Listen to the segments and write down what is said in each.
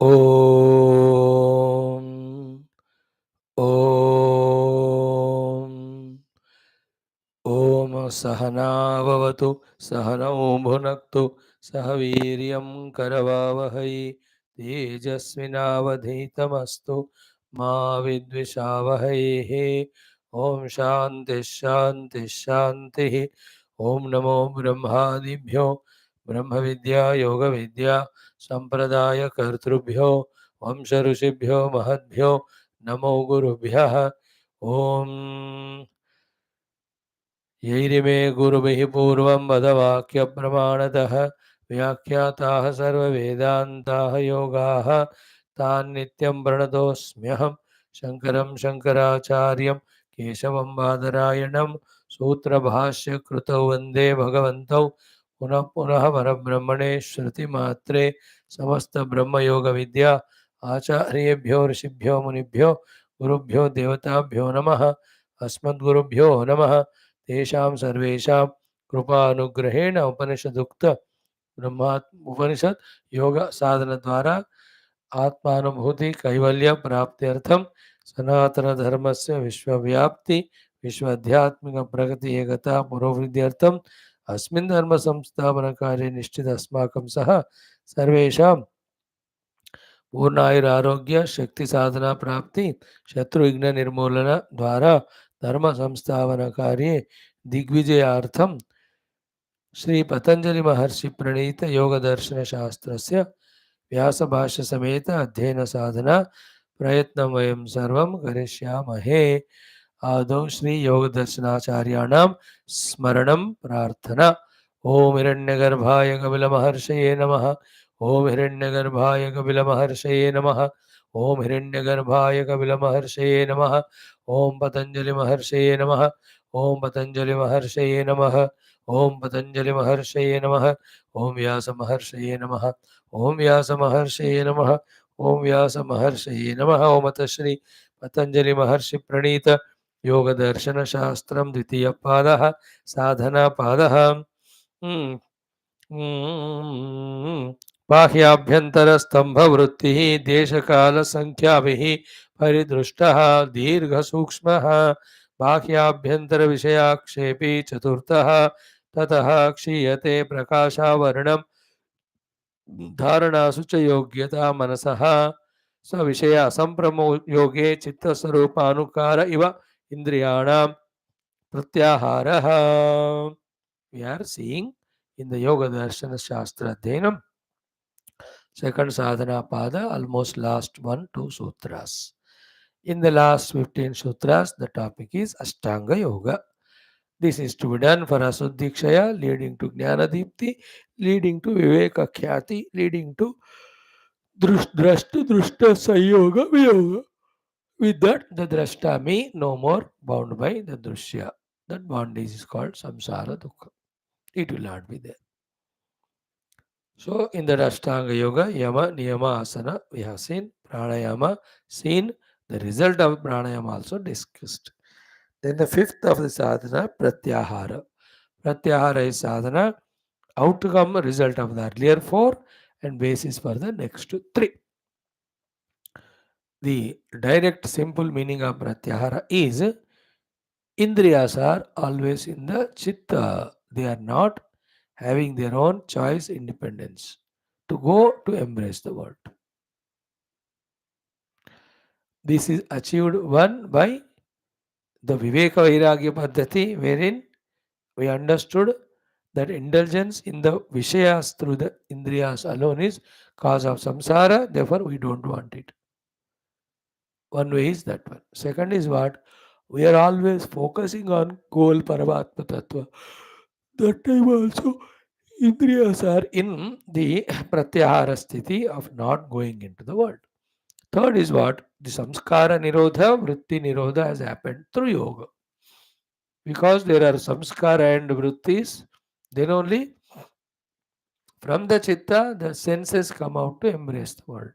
Om. Om. Om Sahana Vavatu Sahanau Bhunaktu Sahaviryam Karavavahai Tejasvinavadhitamastu Ma Vidvishavahai. Om Shanti Shanti Shanti. Om Namo Brahmadibhyo Brahma Vidya Yoga Vidya Sampradaya Kartrubhyo Vamsha Rishibhyo Mahadbhyo Namo Gurubhyah. Om यैरिमे गुरुभिः पूर्वं वदवाक्यप्रमाणतः व्याख्याताः सर्ववेदान्ताः योगाः तान् नित्यं प्रणतोऽस्म्यहं शङ्करं शङ्कराचार्यं केशवं बादरायणं सूत्रभाष्यकृतौ वन्दे भगवन्तौ पुनः पुनः परब्रह्मणे श्रुतिमात्रे समस्तब्रह्मयोगविद्या आचार्येभ्यो ऋषिभ्यो मुनिभ्यो गुरुभ्यो देवताभ्यो नमः अस्मद्गुरुभ्यो नमः तेषां सर्वेषां कृपानुग्रहेण उपनिषदुक्त उपनिषद योग साधन द्वारा आत्मानुभूति कैवल्य प्राप्त्यर्थम सनातन धर्मस्य विश्वव्याप्ति विश्वाध्यात्मिक प्रगति एकता पुरोवृद्ध्यर्थम अस्मिन् धर्म संस्थापन कार्ये निश्चित अस्माकं सह सर्वेषां पूर्णायुरारोग्य शक्ति साधना प्राप्ति शत्रु विघ्न निर्मूलन द्वारा धर्म संस्थापन कार्ये दिग्विजयार्थम श्री पतंजलि महर्षि प्रणीत योग दर्शन शास्त्रस्य व्यास भाष्य समेत अध्ययन साधना प्रयत्नं वयं सर्वं करिष्यामहे। आदौ श्री योग दर्शनाचार्याणां स्मरणं प्रार्थना। ओम हिरण्यगर्भाय कपिलमहर्षये नमः। ओम हिरण्यगर्भाय कपिलमहर्षये नमः। ओम हिरण्यगर्भाय कपिलमहर्षये नमः। ओम पतंजलि महर्षये नमः। ओम पतंजलि महर्षये नमः। ओम पतंजलि महर्षये नमः। ओम व्यास महर्षये नमः। ओम व्यास महर्षये नमः। ओम व्यास महर्षये नमः। ओम अथ श्री पतंजलि महर्षि प्रणीत योग दर्शन शास्त्रम द्वितीय पादः साधना पादः। बाह्याभ्यन्तरस्तंभ वृत्तिः देशकाल संख्याभिः परिदृष्टः दीर्घसूक्ष्मः बाह्याभ्यन्तर विषयाक्षेपी चतुर्थः ततः क्षीयते प्रकाशावरणं धारणासु च योग्यता मनसः सविषय असंप्रमो योगे चित्तस्वरूपानुकार इव इंद्रियाणां प्रत्याहारः. We are seeing in the Yoga Darshana Shastra Adhenam, second sadhana pada, almost last 1-2 sutras. In the last 15 sutras, the topic is Ashtanga Yoga. This is to be done for Asuddhikshaya, leading to Jnanadipti, leading to Viveka Khyati, leading to Drashta Drushta Sayoga Viyoga. With that, the Drashta me no more bound by the Drushya. That bondage is called Samsara Dukkha. It will not be there. So, in the Ashtanga Yoga, Yama, Niyama, Asana, we have seen Pranayama, seen the result of Pranayama also discussed. Then the fifth of the sadhana, Pratyahara. Pratyahara is sadhana, outcome, result of the earlier four, and basis for the next three. The direct, simple meaning of Pratyahara is Indriyas are always in the Chitta. They are not having their own choice, independence to go to embrace the world. This is achieved one by the Viveka Vairagya Paddhati, wherein we understood that indulgence in the Vishayas through the Indriyas alone is cause of samsara, therefore we don't want it. One way is that one. Second is what? We are always focusing on goal Paramatma Tattva. That time also Indriyas are in the Pratyahara sthiti of not going into the world. Third is what? The Samskara Nirodha, Vritti Nirodha has happened through yoga. Because there are Samskara and Vritthis, then only from the Chitta the senses come out to embrace the world.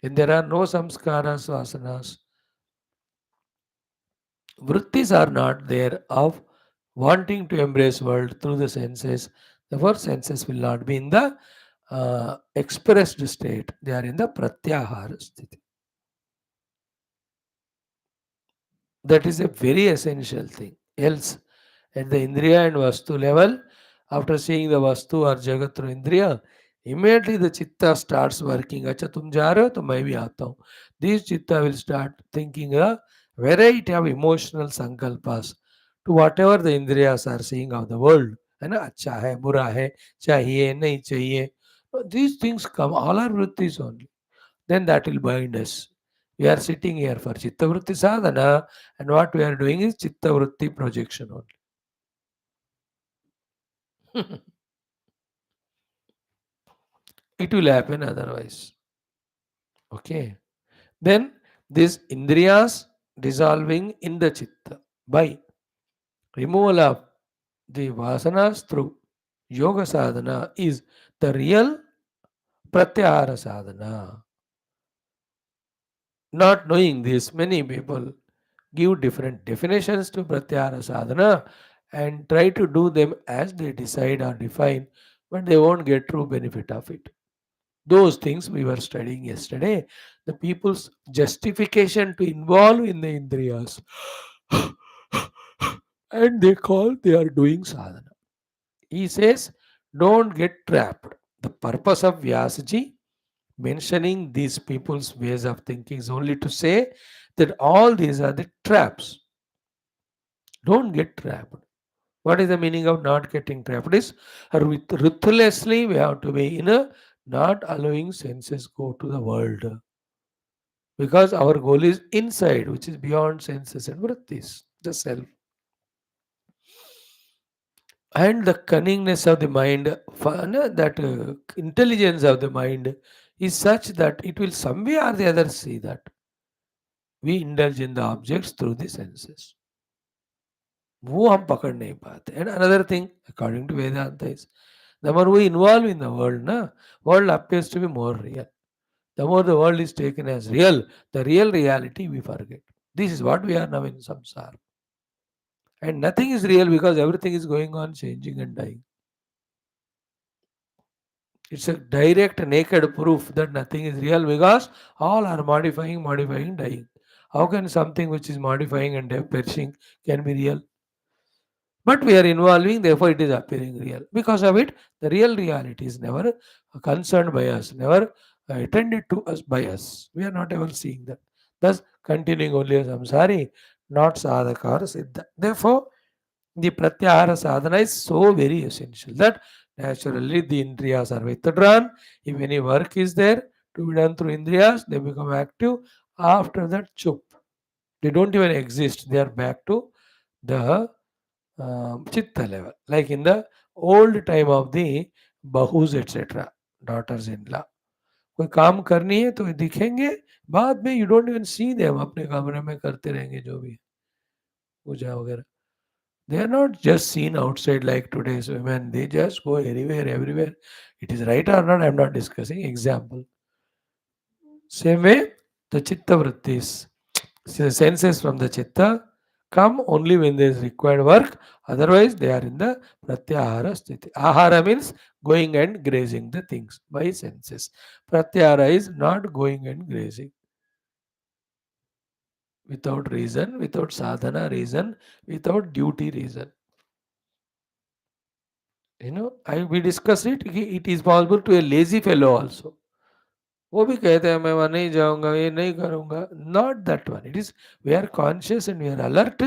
When there are no Samskaras, Vasanas, Vritthis are not there of wanting to embrace world through the senses. Therefore, senses will not be in the expressed state, they are in the pratyahara sthiti. That is a very essential thing. Else, at the Indriya and Vastu level, after seeing the Vastu or Jagat through Indriya, immediately the Chitta starts working. Acha, tum ja rahe ho, to main bhi aata hu. This Chitta will start thinking a variety of emotional sankalpas to whatever the Indriyas are seeing of the world. है ना, अच्छा है, बुरा है, चाहिए, नहीं चाहिए. These things come, all are vrittis only. Then that will bind us. We are sitting here for Chitta Vritti Sadhana, and what we are doing is Chitta Vritti projection only. It will happen otherwise. Okay. Then this Indriyas dissolving in the Chitta by removal of the Vasanas through Yoga Sadhana is the real Pratyahara Sadhana. Not knowing this, many people give different definitions to Pratyahara Sadhana and try to do them as they decide or define, but they won't get true benefit of it. Those things we were studying yesterday, the people's justification to involve in the Indriyas, and they call they are doing sadhana. He says, don't get trapped. The purpose of Vyasaji mentioning these people's ways of thinking is only to say that all these are the traps. Don't get trapped. What is the meaning of not getting trapped? Is ruthlessly we have to be in a not allowing senses go to the world. Because our goal is inside, which is beyond senses and vrittis, the self. And the cunningness of the mind, that intelligence of the mind is such that it will some way or the other see that we indulge in the objects through the senses. वो हम पकड़ नहीं पाते. And another thing, according to Vedanta, is the more we involve in the world, world appears to be more real. The more the world is taken as real, the real reality we forget. This is what we are now in samsara. And nothing is real because everything is going on, changing and dying. It's a direct, naked proof that nothing is real because all are modifying, dying. How can something which is modifying and perishing can be real? But we are involving, therefore it is appearing real. Because of it, the real reality is never concerned by us, never attended to us by us. We are not ever seeing that. Thus, continuing only as samsari, not sadhaka or siddha. Therefore, the pratyahara sadhana is so very essential that naturally the indriyas are withdrawn. If any work is there to be done through indriyas, they become active. After that, chup. They don't even exist. They are back to the chitta level. Like in the old time of the bahus etc. daughters in law. कोई काम करनी है तो दिखेंगे बाद में. You don't even see them. अपने कमरे में करते रहेंगे जो भी पूजा वगैरह. They are not just seen outside like today's women. They just go anywhere, everywhere. It is right or not, I am not discussing. Example. Same way, the chitta vrittis, senses from the chitta, come only when there is required work. Otherwise, they are in the pratyahara sthiti. Ahara means going and grazing the things by senses. Pratyahara is not going and grazing. Without reason, without sadhana reason, without duty reason. We discussed it. It is possible to a lazy fellow also. वो भी कहते हैं मैं वहाँ नहीं जाऊंगा, ये नहीं करूंगा. Not that one. It is we are conscious and we are alert,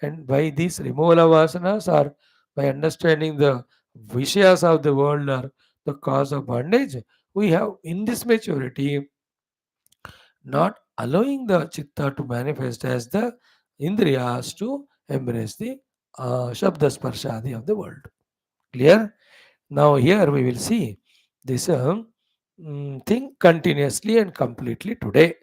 and by these removal of vasanas or by understanding the vishayas of the world or the cause of bondage, we have in this maturity not allowing the chitta to manifest as the indriyas to embrace the shabda sparshadi of the world. Clear? Now here we will see this thing continuously and completely today.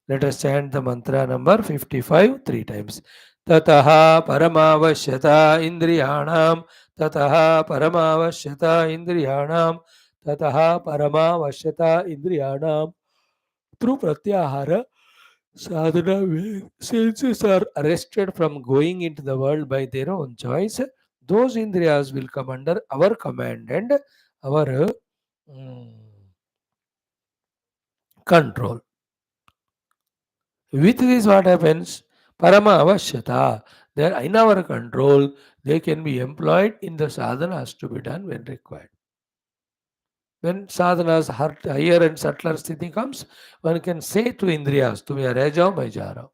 Let us chant the mantra number 55 three times. Tataha paramavashyata indriyanam. Tataha paramavashyata indriyanam. Tataha paramavashyata indriyanam. Through pratyahara sadhana, where senses are arrested from going into the world by their own choice, those indriyas will come under our command and our Mm. Control. With this, what happens? Parama avashyata. They are in our control. They can be employed in the sadhanas to be done when required. When sadhanas higher and subtler sthiti comes, one can say to Indriyas, Tumhe reh jao, main ja raha hu.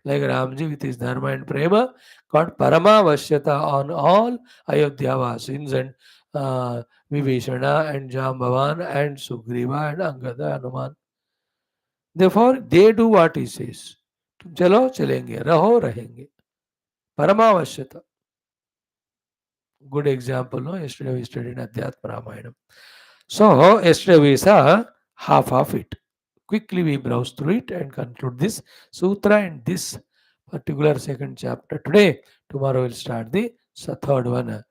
Like Ramji with his dharma and prema got paramavashyata on all Ayodhyavasins and Vibhishana and Jambavan and Sugriva and Angada Hanuman. Therefore, they do what he says. तुम चलो चलेंगे रहो रहेंगे परमावश्यता. Good example, no? Yesterday we studied Adhyatma Ramayana. So, yesterday we saw half of it. Quickly we browse through it and conclude this sutra and this particular second chapter today. Tomorrow we'll start the third one.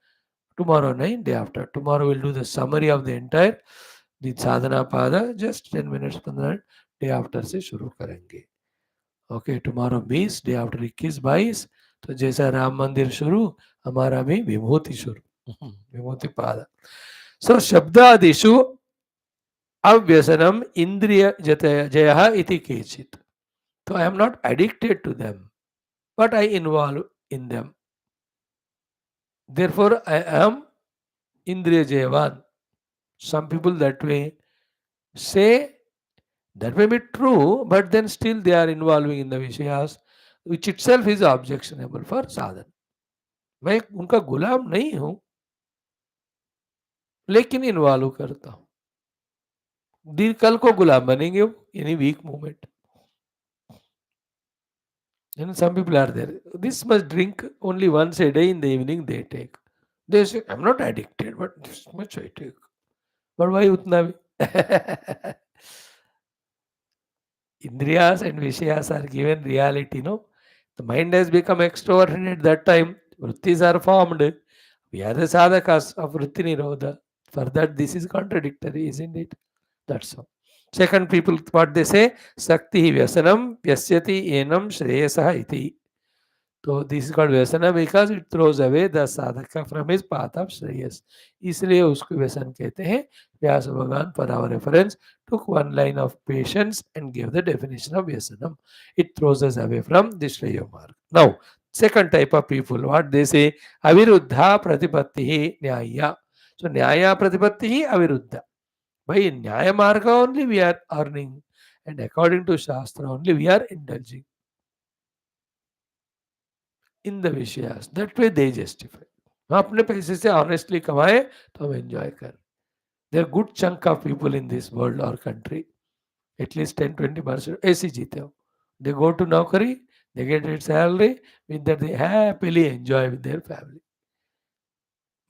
Tomorrow night, day after. Tomorrow we'll do the summary of the entire the sadhana pada. Just 10 minutes. 15 minutes. Day after से शुरू करेंगे. Okay tomorrow 20 day after 21-22 तो जैसा राम मंदिर शुरू हमारा भी विभूति शुरू विभूति पाद सो शब्दादिषु अव्यसनम इंद्रिय जय इति केचित so I am not addicted to them but I involve in them therefore I am indriya jayavan. Some people that way say that may be true but then still they are involving in the vishayas which itself is objectionable for sadhana. मैं उनका गुलाम नहीं हूं लेकिन involve करता हूं दिन कल को गुलाम बनेंगे वो any weak movement some people are there this must drink only once a day in the evening they take they say I'm not addicted but this much I take but why utna bhi indriyas and vishayas are given reality no the mind has become extroverted at that time vrutthis are formed we are the sadhakas of vritti nirodha for that this is contradictory isn't it. That's all. Second, people what they say, Sakti Vyasanam Vyasyati Enam Shreyasah iti. So this is called Vyasana because it throws away the sadhaka from his path of Shreyas. इसलिए उसको व्यसन कहते हैं. व्यास भगवान for our reference took one line of patience and gave the definition of Vyasanam. It throws us away from the Shreya mark. Now, second type of people, what they say, Aviruddha Pratipatti Nyaya. So Nyaya Pratipatti Aviruddha. By Nyaya Marga only we are earning, and according to Shastra only we are indulging in the Vishayas. That way they justify. हम अपने पैसे से honestly कमाए तो हम enjoy कर. There good chunk of people in this world और country at least 10-20% ऐसे जीते हो. They go to नौकरी, they get their salary, with that they happily enjoy with their family.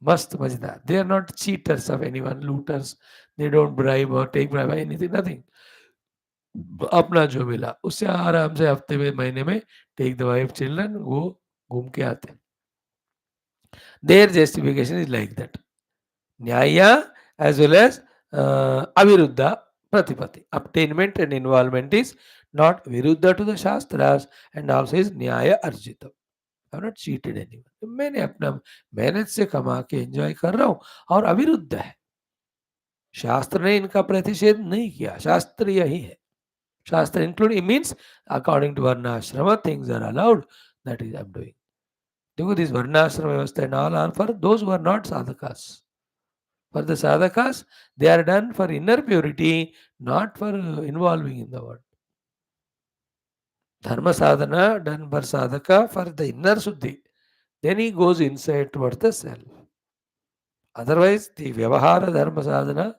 मस्त मजेदार. They are not cheaters of anyone, looters. They don't bribe or take bribe or anything, nothing. अपना जो मिला उससे आराम से हफ्ते में महीने में टेक द वाइफ चिल्ड्रन वो घूम के आते. Their justification is like that. न्याय as well as aviruddha pratipatti. Obtainment and involvement is not viruddha to the shastras and also is nyaya arjita. I have not cheated anyone. मैंने अपना मेहनत से कमा के एंजॉय कर रहा हूँ और अविरुद्ध है. शास्त्र ने इनका प्रतिषेध नहीं किया. शास्त्र यही है. Shastra including means according to Varnashrama things are allowed. That is I'm doing. Because this Varnashrama Vyavastha and all are for those who are not sadhakas. For the sadhakas, they are done for inner purity, not for involving in the world. Dharma sadhana done for sadhaka for the inner suddhi. Then he goes inside towards the self. Otherwise, the Vyavahara Dharma sadhana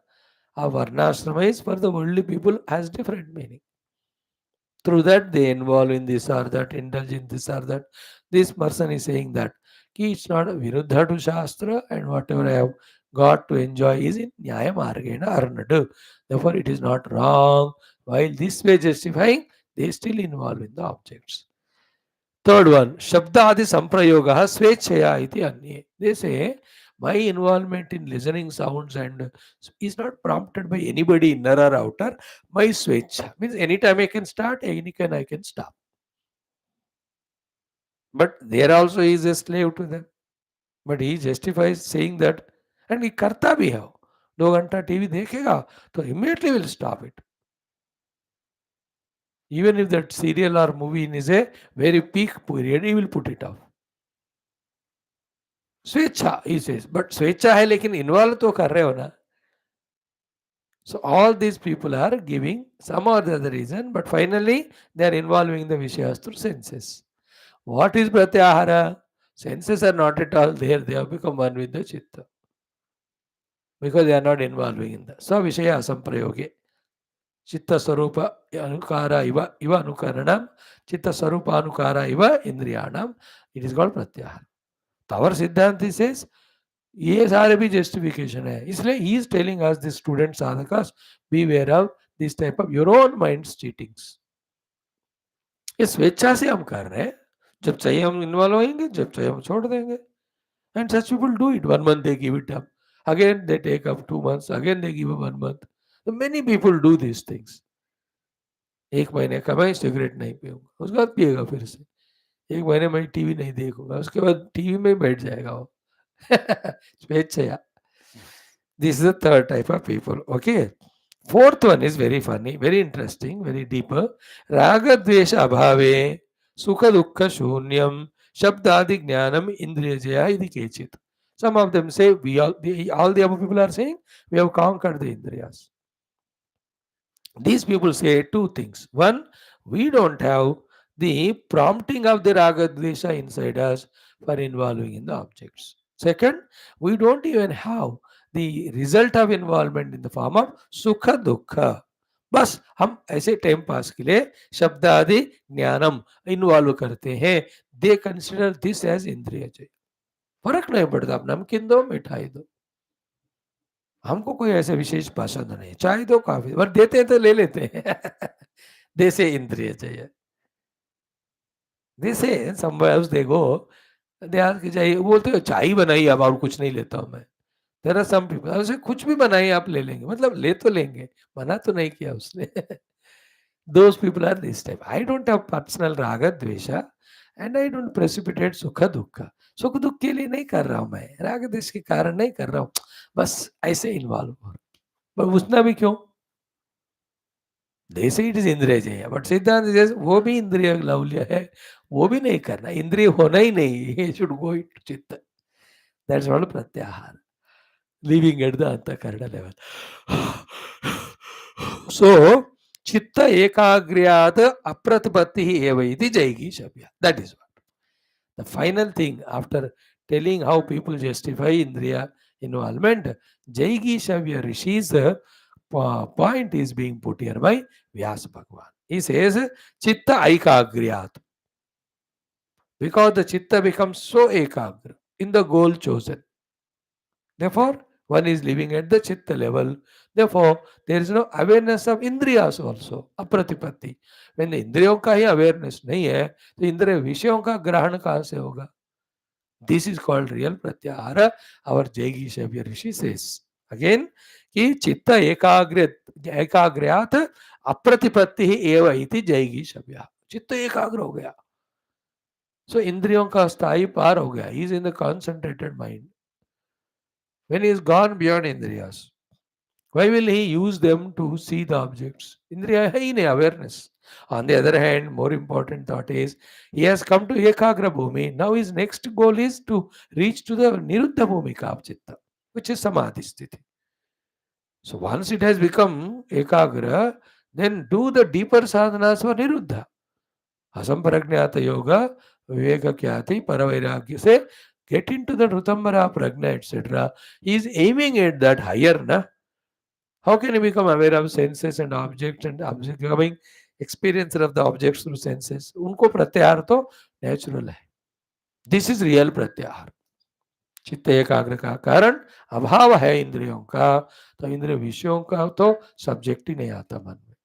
of Varnashrama is for the worldly people has different meaning. Through that they involve in this or that, indulge in this or that. This person is saying that it's not a viruddha to Shastra and whatever I have got to enjoy is in Nyaya Margena Arnadu. Therefore it is not wrong. While this way justifying, they still involve in the objects. Third one, Shabda Adi Samprayoga Swechaya iti Anye. They say my involvement in listening sounds and is not prompted by anybody inner or outer. My swecha means anytime I can start, anytime I can stop. But there also is a slave to them. But he justifies saying that, and he karta bhi hai. 2 घंटा TV देखेगा तो immediately will stop it. Even if that serial or movie is a very peak period, he will put it off. स्वेच्छा he says, but स्वेच्छा है लेकिन involve तो कर रहे हो ना. So all these people are giving some or the other reason, but finally they are involving the Vishayas through senses. What is Pratyahara? Senses are not at all there, they have become one with the Chitta. Because they are not involving in the Savishaya Samprayoge. Chitta Sarupa Anukara Iva Anukaranam, Chitta Sarupa Anukara Iva Indriyanam. It is called Pratyahara. Our Siddhanti says, ये सारे भी justification है, इसलिए he is telling us the student साधकास be aware of this type of your own minds cheatings. ये स्वेच्छा से हम कर रहे हैं, जब चाहिए हम इन्वॉल्व होंगे, जब चाहिए हम छोड़ देंगे. And such people do it. 1 month they give it up, again they take up 2 months, again they give up 1 month. So many people do these things. 1 महीने कमाई, सिगरेट नहीं पीऊंगा, उसके बाद पिएगा फिर से. 1 महीने में टीवी नहीं देखूंगा, उसके बाद टीवी में बैठ जाएगा वो. स्वेच्छा. This is the third type of people. Okay. Fourth one is very funny, very interesting, very deeper. Raga dvesha abhave sukha dukkha shunyam shabdadi jnanam indriyajaya iti kechit. Some of them say all the above people are saying we have conquered the indriyas. These people say 2 things. One, we don't have the prompting of the raga dvesha inside us for involving in the objects. Second, we don't even have the result of involvement in the form of sukha dukha. बस हम ऐसे time pass के लिए शब्द आदि ज्ञानम involve करते हैं. दे कंसिडर दिस एज इंद्रिय जय. फर्क नहीं पड़ता, आप नमकीन दो, मिठाई दो, हमको कोई ऐसे विशेष पसंद नहीं, चाय दो, काफी, पर देते हैं तो ले लेते हैं. देसे इंद्रिय जय. देसे somewhere they go, they ask चाहिए, बोलते हो चाय बनाई, अब और कुछ नहीं लेता हूं मैं. देयर आर सम पीपल ऐसे कुछ भी बनाइए आप ले लेंगे, मतलब ले तो लेंगे, मना तो नहीं किया उसने. Those people are this type. I don't have personal राग द्वेषा एंड आई डोंट प्रेसिपिटेट सुख दुख. सुख दुख के लिए नहीं कर रहा हूं मैं, राग द्वेष के कारण नहीं कर रहा हूं, बस ऐसे इन्वॉल्व हो. पर पूछना भी क्यों? दे से इट इज इंद्रिय जय, बट सिद्धांत वो भी इंद्रिय लौल्य है, वो भी नहीं करना, इंद्रिय होना ही नहीं, शुड गो इट चित्त. दैट्स व्हाट प्रत्याहार. Living at the antakarana level. So, chitta ekagriyat apratipatti eva iti jaigi shabya. That is what. The final thing after telling how people justify indriya involvement, jaigi shabya Rishi's point is being put here by Vyasa Bhagavan. He says, chitta ekagriyat. Because the chitta becomes so ekagra in the goal chosen. Therefore, one is living at the chitta level. Therefore, there is no awareness of indriyas also, apratipatti. When the indriyon ka hi awareness nahi hai, तो इंद्रिय विषयों का ग्रहण कहाँ से होगा? This is called real pratyahara. Our Jaigi Shavya Rishi says. Again, कि चित्त एकाग्रयात अप्रतिपत्ति ही एव इति जैगी शब्या. चित्त एकाग्र हो गया. So इंद्रियों का स्थायी पार हो गया. He is in the concentrated mind. When he is gone beyond indriyas, why will he use them to see the objects? Indriya hai nahi, awareness. On the other hand, more important thought is, he has come to ekagra bhumi. Now his next goal is to reach to the niruddha bhumika of chitta, which is samadhi sthiti. So once it has become ekagra, then do the deeper sadhanas for niruddha. Asamprajnata yoga, viveka kyati, paravairagya se, get into the Rutambara, Prajna, etc. He is aiming at that higher. Na? How can he become aware of senses and objects and becoming experiencer of the objects through senses? Unko pratyahar to natural hai. This is real pratyahar. चित्त एकाग्र का कारण अभाव है इंद्रियों का, तो इंद्रिय विषयों का तो सब्जेक्ट ही नहीं आता मन में.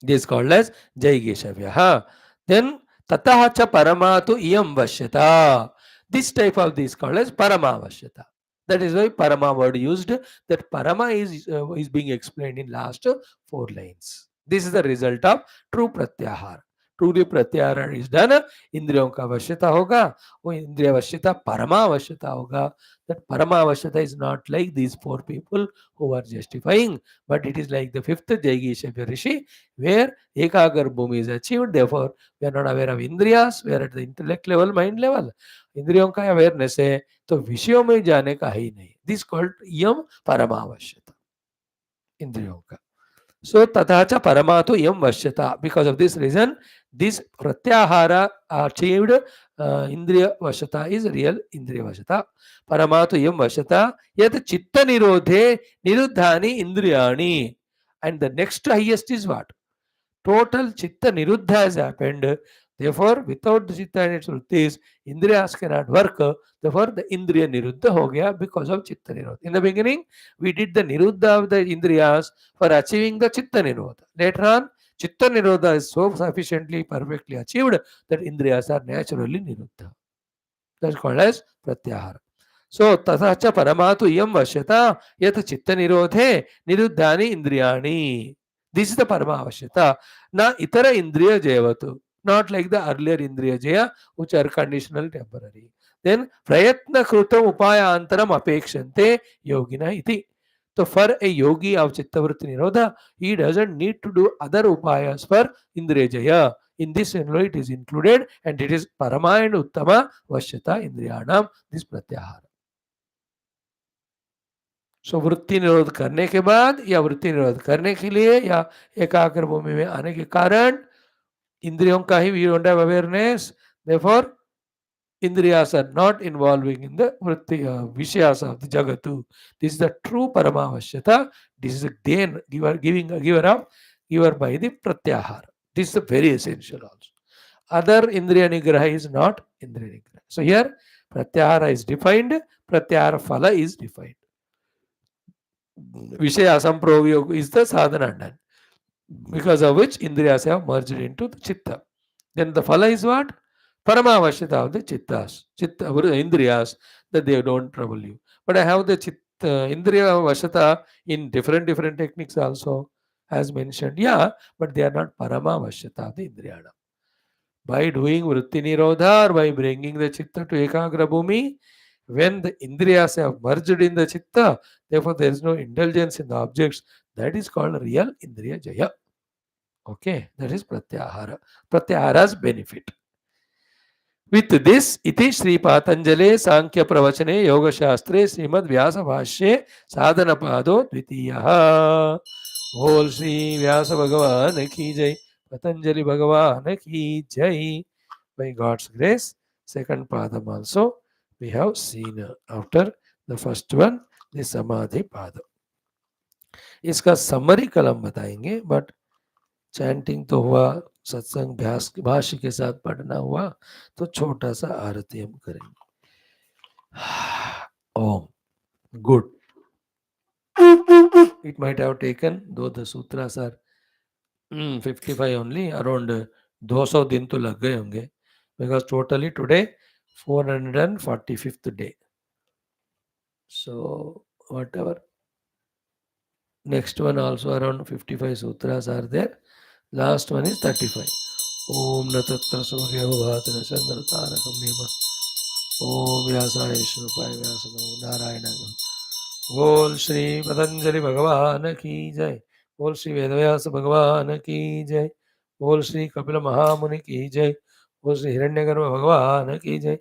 दिस कॉल्ड एज जैगेशव्य. देन ततः च परमा तो इयम वश्यता. This type of this called as paramavashyata. That is why parama word used. That parama is being explained in last 4 lines. This is the result of true pratyahar. truly pratyahara is done, इंद्रियों का वश्यता होगा, वो इंद्रिय वश्यता परमावश्यता होगा. That paramavashyata is not like these four people who are justifying, but it is like the fifth Jaigisha Rishi, where Ekagar Bhumi is achieved. Therefore, we are not aware of Indriyas, we are at the intellect level, mind level. इंद्रियों का awareness है तो विषयों में जाने का ही नहीं. This called यम परमावश्यता इंद्रियों का. So tatacha paramatu yam vashyata. Because of this reason, this pratyahara achieved indriya vashyata is real indriya vashyata. Paramatu yam vashyata yat chitta nirodhe niruddhani indriyani. And the next highest is what? Total chitta niruddha has happened. Therefore, without the chitta and its vrittis, indriyas cannot work. Therefore, the indriya niruddha ho gaya because of chitta nirodha. In the beginning, we did the niruddha of the indriyas for achieving the chitta nirodha. Later on, chitta nirodha is so sufficiently, perfectly achieved that indriyas are naturally niruddha. That's called as pratyahara. So, tatacha paramatu yam vashyata yat chitta nirodhe niruddhani indriyani. This is the parama avashyata. Na itara indriya jayavatu. Not like the earlier indriya jaya, which are conditional temporary. Then prayatna krutam upaya antaram apekshante yogina iti. So for a yogi of chittavritti nirodha, he doesn't need to do other upayas for indriya jaya. In this only it is included, and it is parama and uttama vashyata indriyanam, this pratyahara. सो वृत्ति निरोध करने के बाद या वृत्ति निरोध करने के लिए या एकाग्र भूमि में आने के कारण इंद्रियों का ही we don't have awareness. Therefore indriyas are not involving in the vritti vishayas of the jagatu. This is the true paramavashyata. This is a gain giver by the pratyahara. This is very essential also. Other indriya nigraha is not indriya nigraha. So here pratyahara is defined, pratyahara phala is defined. Vishaya asamprogyoga is the sadhana done, because of which indriyas have merged into the chitta. Then the phala is what? Paramavashyata of the chittas, chitta, indriyas, that they don't trouble you. But I have the chitta, indriya vashyata in different techniques also, as mentioned. Yeah, but they are not paramavashyata of the indriyana. By doing vritti nirodha or by bringing the chitta to ekagra bhumi, when the indriyas have merged in the chitta, therefore there is no indulgence in the objects. That is called real indriya jaya. Okay, that is pratyahara. Pratyahara's benefit. With this, iti Sri Patanjali Sankhya Pravachane Yoga Shastre Srimad Vyasa Bhashye Sadhana Pado Dvitiyaha. Bol Sri Vyasa Bhagavan ki jai. Patanjali Bhagavan ki jai. By God's grace, second Padam also we have seen after the first one, the Samadhi Padam. इसका summary कलम बताएंगे, but chanting तो हुआ, सत्संग भाष्य के साथ पढ़ना हुआ, तो छोटा सा आरती हम करेंगे. ओम. Good. It might have taken, though the sutras are 55 only, around 200 दिन तो लग गए होंगे, because totally today 445th day. So whatever, next one also around 55 sutras are there. Last one is 35. Om natatra surya bhatana chandra tarakam nema. Om vyasaya shrupaya vyasano narayana. बोल श्री पतंजलि भगवान की जय. बोल श्री वेदव्यास भगवान की जय. बोल श्री कपिल महामुनि की जय. बोल श्री हिरण्यगर्भ भगवान की जय.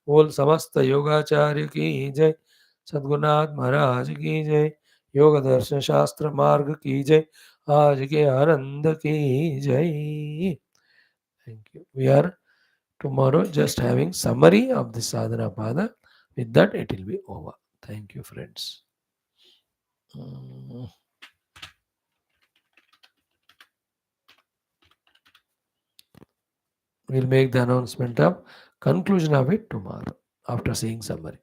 बोल समस्त योगाचार्य की जय. सद्गुरुनाथ महाराज की जय. योग दर्शन शास्त्र मार्ग की जय. आज के आनंद की जय. Thank you. We are tomorrow just having summary of the sadhana pada. With that it will be over. Thank you, friends. We'll make the announcement of conclusion of it tomorrow after seeing summary.